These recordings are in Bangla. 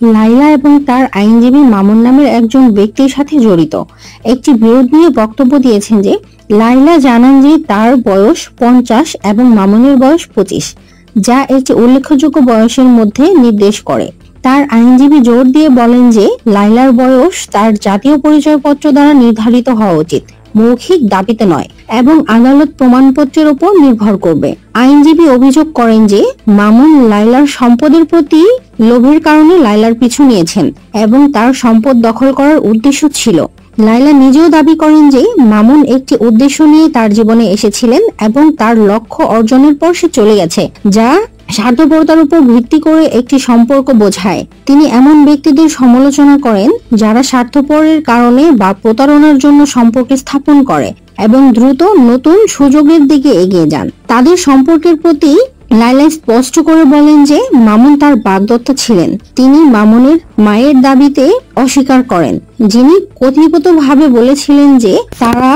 লাইলা এবং তার আইনজীবী মামুন নামের একজন ব্যক্তির সাথে জড়িত একটি বিরোধ নিয়ে বক্তব্য দিয়েছেন যে লাইলা জানান যে তার বয়স 50 এবং মামুনের বয়স 25, যা একটি উল্লেখযোগ্য বয়সের মধ্যে নির্দেশ করে। তার আইনজীবী জোর দিয়ে বলেন যে লাইলার বয়স তার জাতীয় পরিচয়পত্র দ্বারা নির্ধারিত হওয়া উচিত, মৌখিক দাবিতে নয়, এবং আদালত প্রমাণপত্রের উপর নির্ভর করবে। আইনজীবী অভিযোগ করেন যে মামুন লাইলার সম্পদের প্রতি লোভের কারণে লাইলার পিছু নিয়েছেন এবং তার সম্পদ দখল করার উদ্দেশ্য ছিল। লাইলা নিজেও দাবি করেন যে মামুন একটি উদ্দেশ্য নিয়ে তার জীবনে এসেছিলেন এবং তার লক্ষ্য অর্জনের পর সে চলে গেছে, যা স্বার্থপরতার উপর ভিত্তি করে একটি সম্পর্ক বোঝায়। তিনি এমন ব্যক্তিদের সমালোচনা করেন যারা স্বার্থপরের কারণে বা প্রতারণার জন্য সম্পর্ক স্থাপন করে এবং দ্রুত নতুন সুযোগের দিকে এগিয়ে যান। তাদের সম্পর্কের প্রতি লাইলা স্পষ্ট করে বলেন যে মামুন তার বাগদত্তা ছিলেন। তিনি মামুনের মায়ের দাবিতে অস্বীকার করেন, যিনি কথিতভাবে বলেছিলেন যে তারা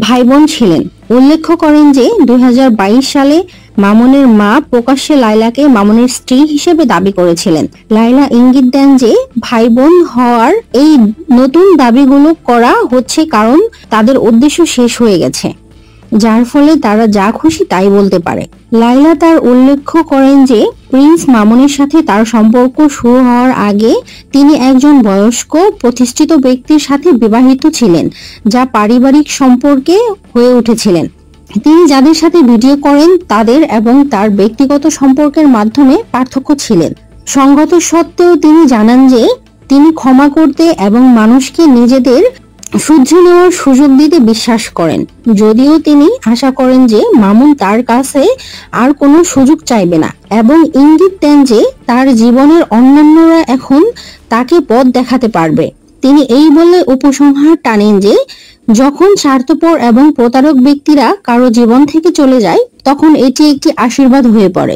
ভাই বোন ছিলেন। উল্লেখ করেন যে 2022 সালে মামুনের মা প্রকাশ্যে লাইলাকে মামুনের স্ত্রী হিসেবে দাবি করেছিলেন। লাইলা ইঙ্গিত দেন যে ভাই বোন হওয়ার এই নতুন দাবিগুলো করা হচ্ছে কারণ তাদের উদ্দেশ্য শেষ হয়ে গেছে, যার ফলে তারা যা খুশি তাই বলতে পারে। লাইলা তার উল্লেখ করেন যে প্রিন্স মামুনের সাথে তার সম্পর্ক শুরু হওয়ার আগে তিনি একজন বয়স্ক প্রতিষ্ঠিত ব্যক্তির সাথে বিবাহিত ছিলেন, যা পারিবারিক সম্পর্কে হয়ে উঠেছিলেন। তিনি যাদের সাথে ভিডিও করেন তাদের এবং তার ব্যক্তিগত সম্পর্কের মাধ্যমে পার্থক্য ছিলেন। সংগত সত্ত্বেও তিনি জানান যে তিনি ক্ষমা করতে এবং মানুষকে নিজেদের শুধরে নেওয়ার সুযোগ দিতে বিশ্বাস করেন, যদিও তিনি আশা করেন যে মামুন তার কাছে আর কোনো সুযোগ চাইবে না, এবং ইঙ্গিত দেন যে তার জীবনের অন্যান্যরা এখন তাকে পথ দেখাতে পারবে। তিনি এই বলে উপসংহার টানেন যে যখন স্বার্থপর এবং প্রতারক ব্যক্তিরা কারো জীবন থেকে চলে যায় তখন এটি একটি আশীর্বাদ হয়ে পড়ে।